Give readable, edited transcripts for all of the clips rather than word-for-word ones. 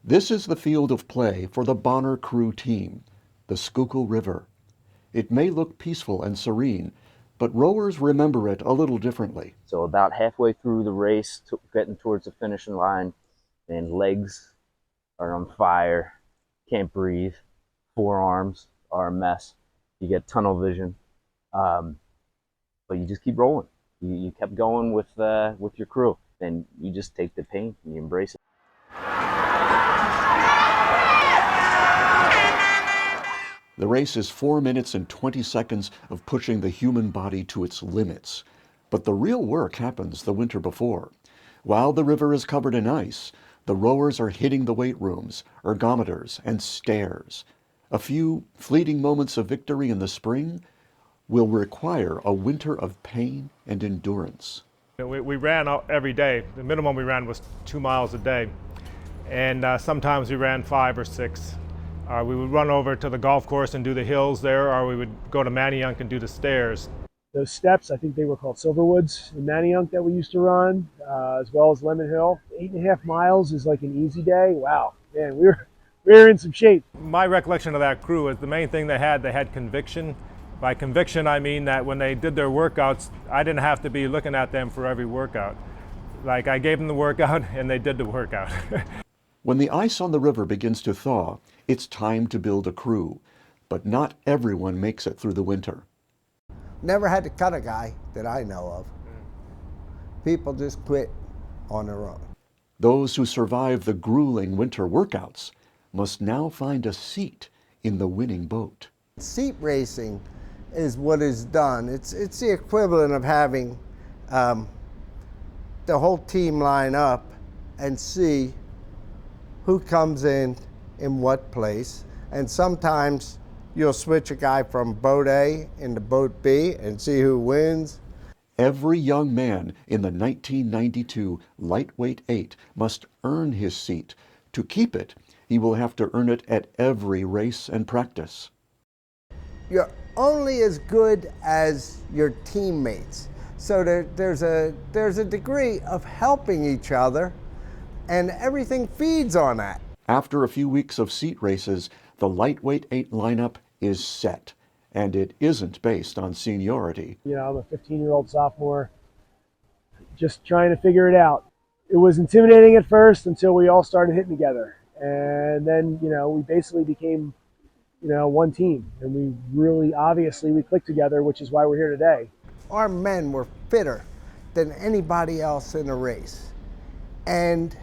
This is the field of play for the Bonner Crew team, the Schuylkill River. It may look peaceful and serene, but rowers remember it a little differently. So about halfway through the race, getting towards the finishing line, and legs are on fire, can't breathe, forearms are a mess. You get tunnel vision, but you just keep rolling. You kept going with your crew, and you just take the pain and you embrace it. The race is 4 minutes and 20 seconds of pushing the human body to its limits. But the real work happens the winter before. While the river is covered in ice, the rowers are hitting the weight rooms, ergometers, and stairs. A few fleeting moments of victory in the spring will require a winter of pain and endurance. We ran every day. The minimum we ran was 2 miles a day. And sometimes we ran 5 or 6. We would run over to the golf course and do the hills there, or we would go to Manayunk and do the stairs. Those steps, I think they were called Silverwoods in Manayunk that we used to run, as well as Lemon Hill. 8.5 miles is like an easy day. Wow, man, we were in some shape. My recollection of that crew is the main thing they had conviction. By conviction, I mean that when they did their workouts, I didn't have to be looking at them for every workout. Like, I gave them the workout and they did the workout. When the ice on the river begins to thaw, it's time to build a crew. But not everyone makes it through the winter. Never had to cut a guy that I know of. People just quit on their own. Those who survive the grueling winter workouts must now find a seat in the winning boat. Seat racing is what is done. It's the equivalent of having the whole team line up and see who comes in what place. And sometimes you'll switch a guy from boat A into boat B and see who wins. Every young man in the 1992 Lightweight 8 must earn his seat. To keep it, he will have to earn it at every race and practice. You're only as good as your teammates. So there's a degree of helping each other, and everything feeds on that. After a few weeks of seat races, the Lightweight 8 lineup is set, and it isn't based on seniority. You know, I'm a 15-year-old sophomore, just trying to figure it out. It was intimidating at first until we all started hitting together. And then, we basically became, one team. And we really, obviously, we clicked together, which is why we're here today. Our men were fitter than anybody else in the race. And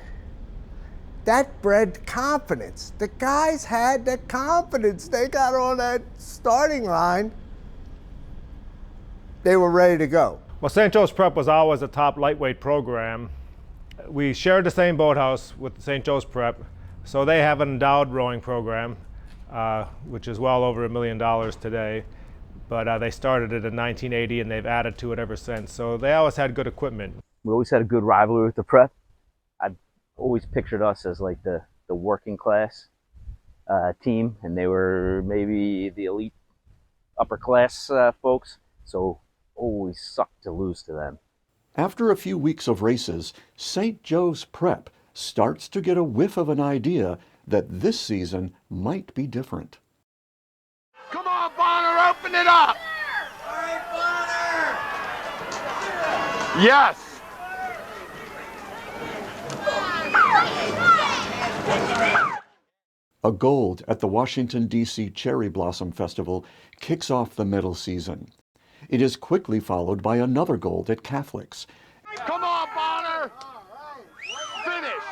that bred confidence. The guys had that confidence. They got on that starting line. They were ready to go. Well, St. Joe's Prep was always a top lightweight program. We shared the same boathouse with St. Joe's Prep, so they have an endowed rowing program, which is well over $1 million today. But they started it in 1980 and they've added to it ever since. So they always had good equipment. We always had a good rivalry with the Prep. I've always pictured us as like the working class team, and they were maybe the elite upper class folks. So always sucked to lose to them. After a few weeks of races, St. Joe's Prep starts to get a whiff of an idea that this season might be different. Come on, Bonner, open it up! All right, Bonner! Yes! A gold at the Washington, D.C. Cherry Blossom Festival kicks off the medal season. It is quickly followed by another gold at Catholics. Come on, Bonner! Finish!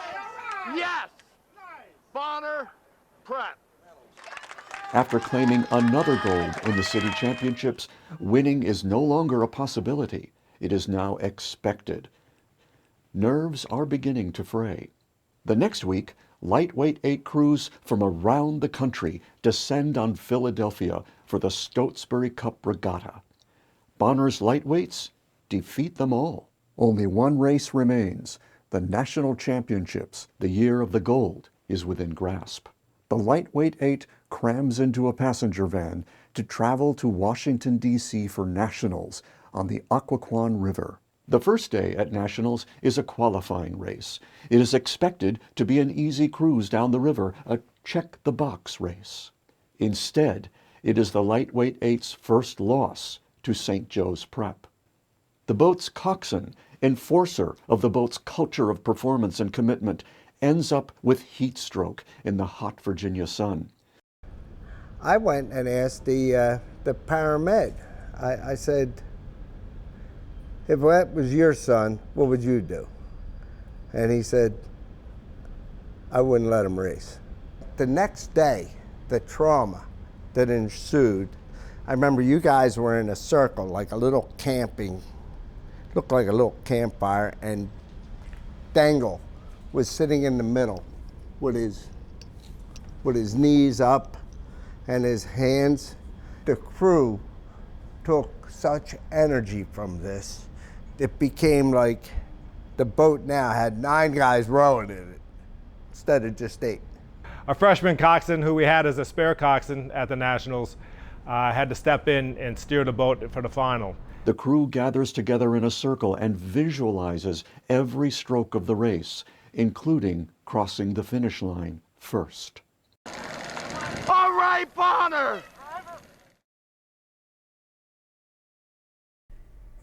Yes! Bonner, Prep. After claiming another gold in the city championships, winning is no longer a possibility. It is now expected. Nerves are beginning to fray. The next week, Lightweight 8 crews from around the country descend on Philadelphia for the Stotesbury Cup Regatta. Bonner's lightweights defeat them all. Only one race remains. The national championships, the year of the gold, is within grasp. The Lightweight 8 crams into a passenger van to travel to Washington, D.C. for nationals on the Occoquan River. The first day at Nationals is a qualifying race. It is expected to be an easy cruise down the river, a check-the-box race. Instead, it is the lightweight eight's first loss to St. Joe's Prep. The boat's coxswain, enforcer of the boat's culture of performance and commitment, ends up with heat stroke in the hot Virginia sun. I went and asked the paramed. I said, if that was your son, what would you do? And he said, I wouldn't let him race. The next day, the trauma that ensued, I remember you guys were in a circle, like a little camping, looked like a little campfire, and Dangle was sitting in the middle with his knees up and his hands. The crew took such energy from this. It became like the boat now had 9 guys rowing in it instead of just 8. A freshman coxswain who we had as a spare coxswain at the Nationals had to step in and steer the boat for the final. The crew gathers together in a circle and visualizes every stroke of the race, including crossing the finish line first. All right, Bonner!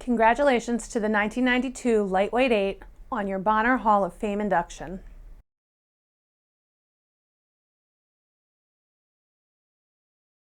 Congratulations to the 1992 Lightweight 8 on your Bonner Hall of Fame induction.